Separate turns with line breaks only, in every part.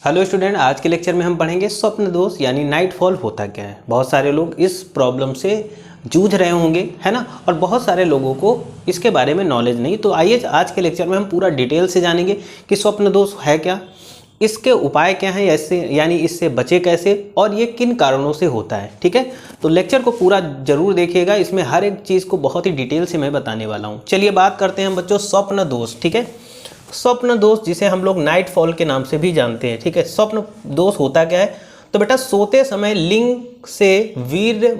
Hello student, आज के lecture में हम पढ़ेंगे स्वप्न दोष यानी नाइट फॉल होता क्या है। बहुत सारे लोग इस प्रॉब्लम से जूझ रहे होंगे, है ना, और बहुत सारे लोगों को इसके बारे में नॉलेज नहीं। तो आइए आज के लेक्चर में हम पूरा डिटेल से जानेंगे कि स्वप्न दोष है क्या, इसके उपाय क्या हैं, ऐसे यानी इससे बचे कैसे और ये किन कारणों से होता है। ठीक है, तो लेक्चर को पूरा जरूर देखिएगा, इसमें हर एक चीज़ को बहुत ही डिटेल से मैं बताने वाला हूँ। चलिए बात करते हैं बच्चों स्वप्न दोष। ठीक है, स्वप्न दोष जिसे हम लोग नाइट फॉल के नाम से भी जानते हैं। ठीक है, स्वप्न दोष होता क्या है? तो बेटा सोते समय लिंग से वीर्य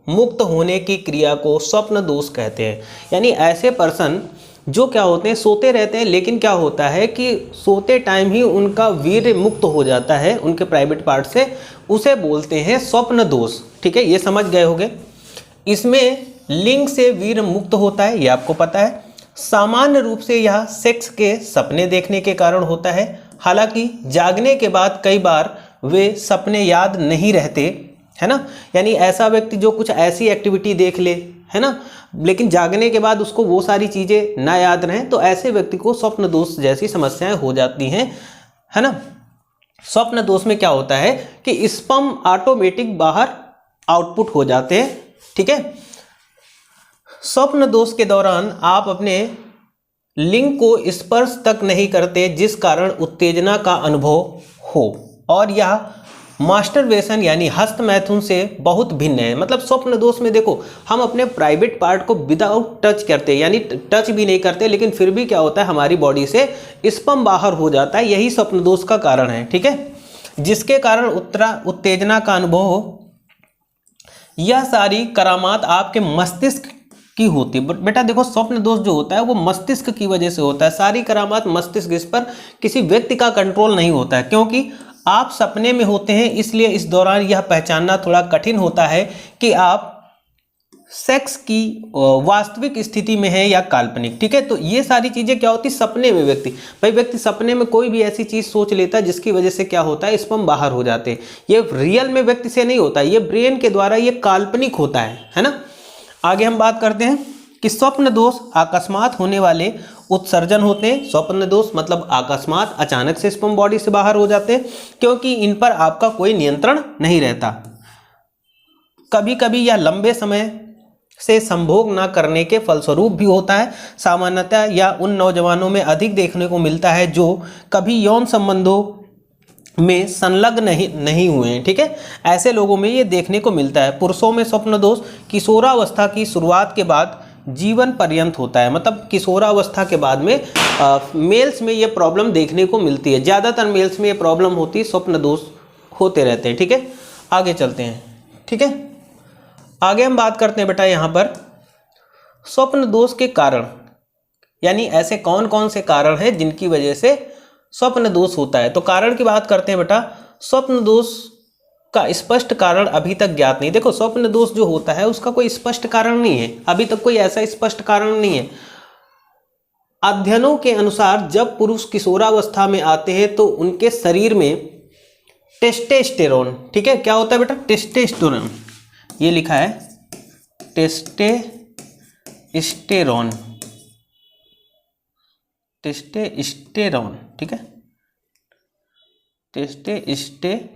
मुक्त होने की क्रिया को स्वप्न दोष कहते हैं। यानी ऐसे पर्सन जो क्या होते हैं, सोते रहते हैं, लेकिन क्या होता है कि सोते टाइम ही उनका वीर्य मुक्त हो जाता है उनके प्राइवेट पार्ट से, उसे बोलते हैं स्वप्न दोष। ठीक है, ये समझ गए होंगे। इसमें लिंग से वीर्य मुक्त होता है, ये आपको पता है। सामान्य रूप से यह सेक्स के सपने देखने के कारण होता है। हालांकि जागने के बाद कई बार वे सपने याद नहीं रहते, है ना। यानी ऐसा व्यक्ति जो कुछ ऐसी एक्टिविटी देख ले, है ना, लेकिन जागने के बाद उसको वो सारी चीज़ें ना याद रहें, तो ऐसे व्यक्ति को स्वप्न दोष जैसी समस्याएं हो जाती हैं, है ना। स्वप्न दोष में क्या होता है कि स्पर्म ऑटोमेटिक बाहर आउटपुट हो जाते हैं। ठीक है, स्वप्न दोष के दौरान आप अपने लिंग को स्पर्श तक नहीं करते, जिस कारण उत्तेजना का अनुभव हो, और यह मास्टरबेशन यानी हस्त मैथुन से बहुत भिन्न है। मतलब स्वप्न दोष में देखो, हम अपने प्राइवेट पार्ट को विदाउट टच करते, यानी टच भी नहीं करते, लेकिन फिर भी क्या होता है, हमारी बॉडी से स्पर्म बाहर हो जाता है। यही स्वप्न दोष का कारण है। ठीक है, जिसके कारण उत्तेजना का अनुभव हो। यह सारी करामात आपके मस्तिष्क की होती है। बेटा देखो, स्वप्न दोष जो होता है वो मस्तिष्क की वजह से होता है। सारी करामात मस्तिष्क, इस पर किसी व्यक्ति का कंट्रोल नहीं होता है, क्योंकि आप सपने में होते हैं, इसलिए इस दौरान यह पहचानना थोड़ा कठिन होता है कि आप सेक्स की वास्तविक स्थिति में है या काल्पनिक। ठीक है, तो ये सारी चीजें क्या होती, सपने में व्यक्ति सपने में कोई भी ऐसी चीज सोच लेता है जिसकी वजह से क्या होता है, स्पर्म बाहर हो जाते हैं। ये रियल में व्यक्ति से नहीं होता, ये ब्रेन के द्वारा ये काल्पनिक होता है ना। आगे हम बात करते हैं कि स्वप्न दोष अकस्मात होने वाले उत्सर्जन होते हैं। स्वप्न दोष मतलब अकस्मात अचानक से स्पर्म बॉडी से बाहर हो जाते हैं, क्योंकि इन पर आपका कोई नियंत्रण नहीं रहता। कभी कभी यह लंबे समय से संभोग न करने के फलस्वरूप भी होता है। सामान्यतः यह उन नौजवानों में अधिक देखने को मिलता है जो कभी यौन संबंधों में संलग्न नहीं हुए हैं। ठीक है, ऐसे लोगों में ये देखने को मिलता है। पुरुषों में स्वप्न दोष किशोरावस्था की शुरुआत के बाद जीवन पर्यंत होता है। मतलब किशोरावस्था के बाद में मेल्स में ये प्रॉब्लम देखने को मिलती है। ज़्यादातर मेल्स में ये प्रॉब्लम होती है, स्वप्न दोष होते रहते हैं। ठीक है, आगे चलते हैं। ठीक है, आगे हम बात करते हैं बेटा यहाँ पर स्वप्न दोष के कारण, यानी ऐसे कौन कौन से कारण हैं जिनकी वजह से स्वप्न दोष होता है। तो कारण की बात करते हैं बेटा। स्वप्न दोष का स्पष्ट कारण अभी तक ज्ञात नहीं। देखो, स्वप्न दोष जो होता है उसका कोई स्पष्ट कारण नहीं है, अभी तक कोई ऐसा स्पष्ट कारण नहीं है। अध्ययनों के अनुसार जब पुरुष किशोरावस्था में आते हैं तो उनके शरीर में टेस्टोस्टेरोन, ठीक है, क्या होता है बेटा, टेस्टोस्टेरोन, ये लिखा है टेस्टोस्टेरोन, ठीक है, टेस्टोस्टेरोन,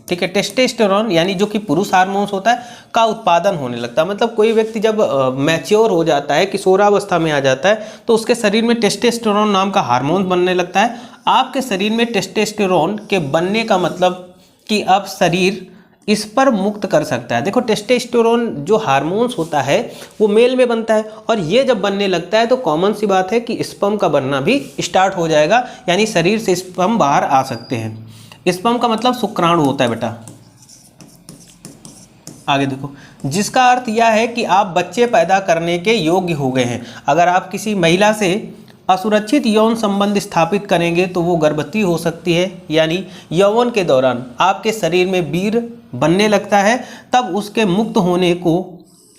ठीक है, टेस्टोस्टेरोन यानी जो कि पुरुष हार्मोन्स होता है का उत्पादन होने लगता है। मतलब कोई व्यक्ति जब मैच्योर हो जाता है, किशोरावस्था में आ जाता है, तो उसके शरीर में टेस्टोस्टेरोन नाम का हार्मोन बनने लगता है। आपके शरीर में टेस्टोस्टेरोन के बनने का मतलब कि अब शरीर इस पर मुक्त कर सकता है। देखो, टेस्टोस्टेरोन जो हार्मोन्स होता है वो मेल में बनता है, और ये जब बनने लगता है तो कॉमन सी बात है कि स्पर्म का बनना भी स्टार्ट हो जाएगा, यानी शरीर से स्पर्म बाहर आ सकते हैं। स्पर्म का मतलब शुक्राणु होता है बेटा। आगे देखो, जिसका अर्थ यह है कि आप बच्चे पैदा करने के योग्य हो गए हैं। अगर आप किसी महिला से असुरक्षित यौन संबंध स्थापित करेंगे तो वो गर्भवती हो सकती है। यानी यौवन के दौरान आपके शरीर में वीर्य बनने लगता है, तब उसके मुक्त होने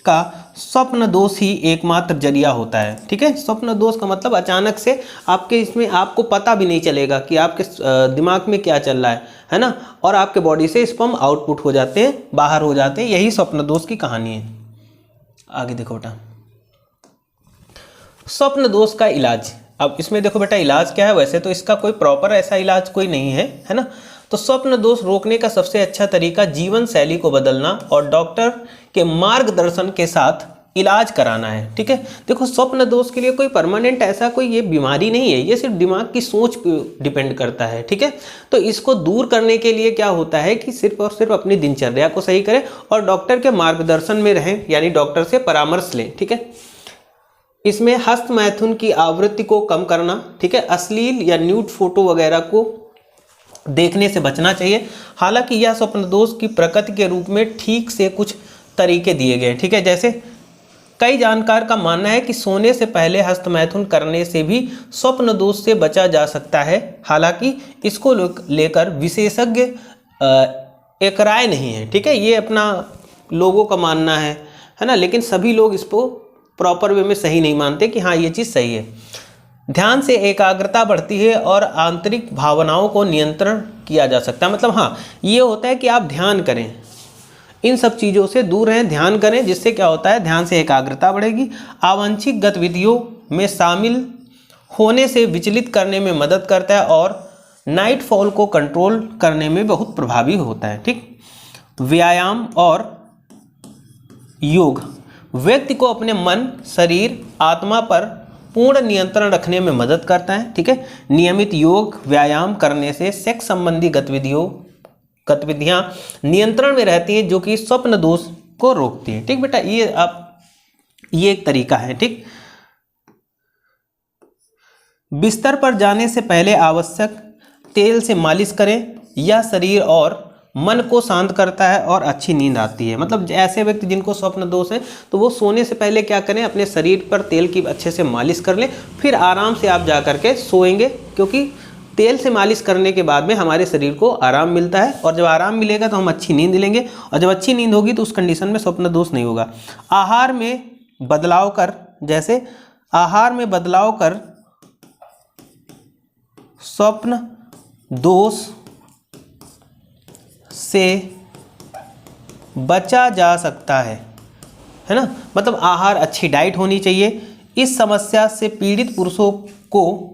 का स्वप्न दोष ही एकमात्र जरिया होता है। ठीक है, स्वप्न दोष का मतलब अचानक से आपके इसमें आपको पता भी नहीं चलेगा कि आपके दिमाग में क्या चल रहा है ना, और आपके बॉडी से स्पर्म आउटपुट हो जाते हैं, बाहर हो जाते हैं। यही स्वप्न दोष की कहानी है। आगे देखो बेटा, स्वप्न दोष का इलाज। अब इसमें देखो बेटा इलाज क्या है, वैसे तो इसका कोई प्रॉपर ऐसा इलाज कोई नहीं है, है ना। तो स्वप्न दोष रोकने का सबसे अच्छा तरीका जीवन शैली को बदलना और डॉक्टर के मार्गदर्शन के साथ इलाज कराना है, ठीक है। देखो स्वप्न दोष के लिए कोई परमानेंट ऐसा कोई ये बीमारी नहीं है, ये सिर्फ दिमाग की सोच पे डिपेंड करता है, ठीक है। तो इसको दूर करने के लिए क्या होता है कि सिर्फ और सिर्फ अपनी दिनचर्या को सही करें और डॉक्टर के मार्गदर्शन में रहें, यानी डॉक्टर से परामर्श लें, ठीक है। इसमें हस्त मैथुन की आवृत्ति को कम करना, ठीक है, अश्लील या न्यूड फोटो वगैरह को देखने से बचना चाहिए। हालांकि यह स्वप्न दोष की प्रकृति के रूप में ठीक से कुछ तरीके दिए गए, ठीक है। जैसे कई जानकार का मानना है कि सोने से पहले हस्त मैथुन करने से भी स्वप्न दोष से बचा जा सकता है। हालांकि इसको लेकर विशेषज्ञ एक राय नहीं है, ठीक है। ये अपना लोगों का मानना है ना, लेकिन सभी लोग इसको प्रॉपर वे में सही नहीं मानते कि हाँ ये चीज़ सही है। ध्यान से एकाग्रता बढ़ती है और आंतरिक भावनाओं को नियंत्रण किया जा सकता है। मतलब हाँ ये होता है कि आप ध्यान करें, इन सब चीज़ों से दूर रहें, ध्यान करें, जिससे क्या होता है ध्यान से एकाग्रता बढ़ेगी, अवांछित गतिविधियों में शामिल होने से विचलित करने में मदद करता है और नाइट फॉल को कंट्रोल करने में बहुत प्रभावी होता है, ठीक। व्यायाम और योग व्यक्ति को अपने मन, शरीर, आत्मा पर पूर्ण नियंत्रण रखने में मदद करता है, ठीक है। नियमित योग व्यायाम करने से सेक्स संबंधी गतिविधियां नियंत्रण में रहती हैं, जो कि स्वप्न दोष को रोकती है, ठीक बेटा। ये एक तरीका है, ठीक। बिस्तर पर जाने से पहले आवश्यक तेल से मालिश करें, यह शरीर और मन को शांत करता है और अच्छी नींद आती है। मतलब ऐसे व्यक्ति जिनको स्वप्न दोष है तो वो सोने से पहले क्या करें, अपने शरीर पर तेल की अच्छे से मालिश कर लें, फिर आराम से आप जा करके सोएंगे, क्योंकि तेल से मालिश करने के बाद में हमारे शरीर को आराम मिलता है और जब आराम मिलेगा तो हम अच्छी नींद लेंगे और जब अच्छी नींद होगी तो उस कंडीशन में स्वप्न दोष नहीं होगा। आहार में बदलाव कर, जैसे आहार में बदलाव कर स्वप्न दोष से बचा जा सकता है ना। मतलब आहार, अच्छी डाइट होनी चाहिए। इस समस्या से पीड़ित पुरुषों को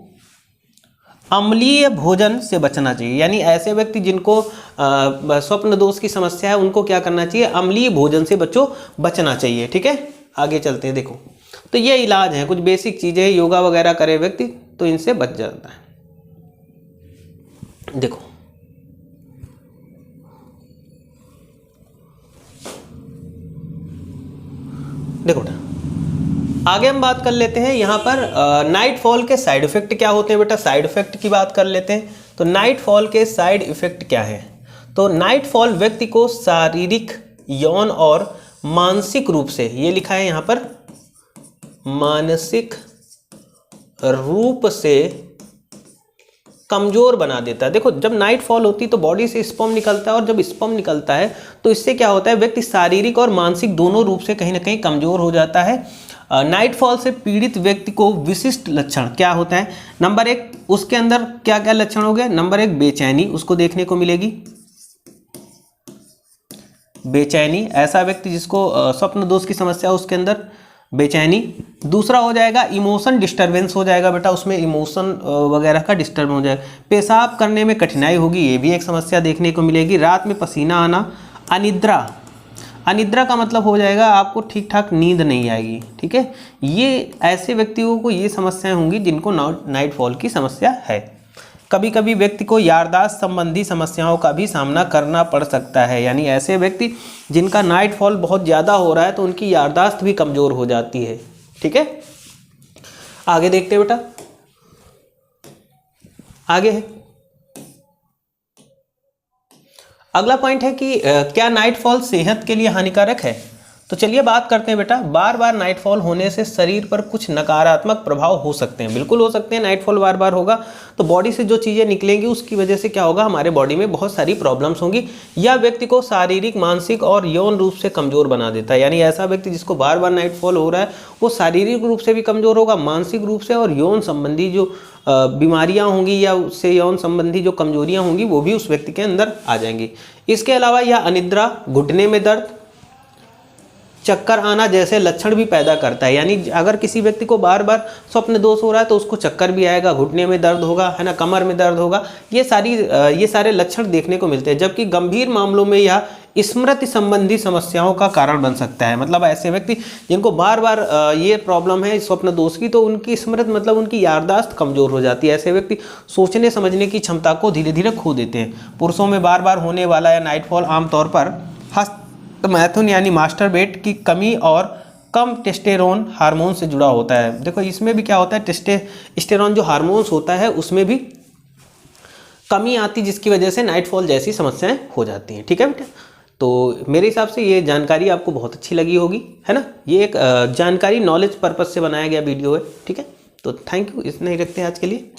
अम्लीय भोजन से बचना चाहिए, यानी ऐसे व्यक्ति जिनको स्वप्न दोष की समस्या है उनको क्या करना चाहिए, अम्लीय भोजन से बचना चाहिए, ठीक है। आगे चलते हैं। देखो तो ये इलाज है, कुछ बेसिक चीज़ें, योगा वगैरह करे व्यक्ति तो इनसे बच जाता है। देखो बेटा आगे हम बात कर लेते हैं यहाँ पर नाइट फॉल के साइड इफेक्ट क्या होते हैं। बेटा साइड इफेक्ट की बात कर लेते हैं। तो नाइट फॉल के साइड इफेक्ट क्या है, तो नाइट फॉल व्यक्ति को शारीरिक, यौन और मानसिक रूप से, ये लिखा है यहाँ पर, मानसिक रूप से कमजोर बना देता है। देखो जब नाइट फॉल होती है तो बॉडी से स्पर्म निकलता है और जब स्पर्म निकलता है तो इससे क्या होता है, व्यक्ति शारीरिक और मानसिक दोनों रूप से कहीं ना कहीं कमजोर हो जाता है। नाइट फॉल से पीड़ित व्यक्ति को विशिष्ट लक्षण क्या होता है, नंबर एक, उसके अंदर क्या क्या लक्षण हो गए, नंबर एक बेचैनी उसको देखने को मिलेगी, बेचैनी, ऐसा व्यक्ति जिसको स्वप्न दोष की समस्या है उसके अंदर बेचैनी। दूसरा हो जाएगा इमोशन डिस्टर्बेंस हो जाएगा, बेटा उसमें इमोशन वगैरह का डिस्टर्ब हो जाएगा। पेशाब करने में कठिनाई होगी, ये भी एक समस्या देखने को मिलेगी। रात में पसीना आना। अनिद्रा, अनिद्रा का मतलब हो जाएगा आपको ठीक ठाक नींद नहीं आएगी, ठीक है। ये ऐसे व्यक्तियों को ये समस्याएं होंगी जिनको नाइट फॉल की समस्या है। कभी कभी व्यक्ति को याददाश्त संबंधी समस्याओं का भी सामना करना पड़ सकता है, यानी ऐसे व्यक्ति जिनका नाइट फॉल बहुत ज़्यादा हो रहा है तो उनकी याददाश्त भी कमज़ोर हो जाती है, ठीक है। आगे देखते हैं बेटा, आगे है अगला पॉइंट है कि क्या नाइट फॉल सेहत के लिए हानिकारक है। तो चलिए बात करते हैं बेटा। बार बार नाइट फॉल होने से शरीर पर कुछ नकारात्मक प्रभाव हो सकते हैं, बिल्कुल हो सकते हैं। नाइट फॉल बार बार होगा तो बॉडी से जो चीज़ें निकलेंगी उसकी वजह से क्या होगा, हमारे बॉडी में बहुत सारी प्रॉब्लम्स होंगी। यह व्यक्ति को शारीरिक, मानसिक और यौन रूप से कमज़ोर बना देता है, यानी ऐसा व्यक्ति जिसको बार बार नाइट फॉल हो रहा है वो शारीरिक रूप से भी कमज़ोर होगा, मानसिक रूप से, और यौन संबंधी जो बीमारियां होंगी या उससे यौन संबंधी जो कमजोरियां होंगी वो भी उस व्यक्ति के अंदर आ जाएंगी। इसके अलावा यह अनिद्रा, घुटने में दर्द, चक्कर आना जैसे लक्षण भी पैदा करता है। यानी अगर किसी व्यक्ति को बार बार स्वप्न दोष हो रहा है तो उसको चक्कर भी आएगा, घुटने में दर्द होगा, है ना, कमर में दर्द होगा, ये सारे लक्षण देखने को मिलते हैं। जबकि गंभीर मामलों में यह स्मृति संबंधी समस्याओं का कारण बन सकता है। मतलब ऐसे व्यक्ति जिनको बार बार ये प्रॉब्लम है स्वप्न दोष की, तो उनकी स्मृति मतलब उनकी याददाश्त कमजोर हो जाती है। ऐसे व्यक्ति सोचने समझने की क्षमता को धीरे धीरे खो देते हैं। पुरुषों में बार बार होने वाला या नाइटफॉल आमतौर पर हस्तमैथुन यानी मास्टरबेट की कमी और कम टेस्टोस्टेरोन हार्मोन से जुड़ा होता है। देखो इसमें भी क्या होता है, टेस्टोस्टेरोन जो हार्मोन्स होता है उसमें भी कमी आती, जिसकी वजह से नाइटफॉल जैसी समस्याएं हो जाती हैं। ठीक है बेटा, तो मेरे हिसाब से ये जानकारी आपको बहुत अच्छी लगी होगी, है ना। ये एक जानकारी नॉलेज पर्पस से बनाया गया वीडियो है। ठीक है, तो थैंक यू, इतना ही रखते हैं आज के लिए।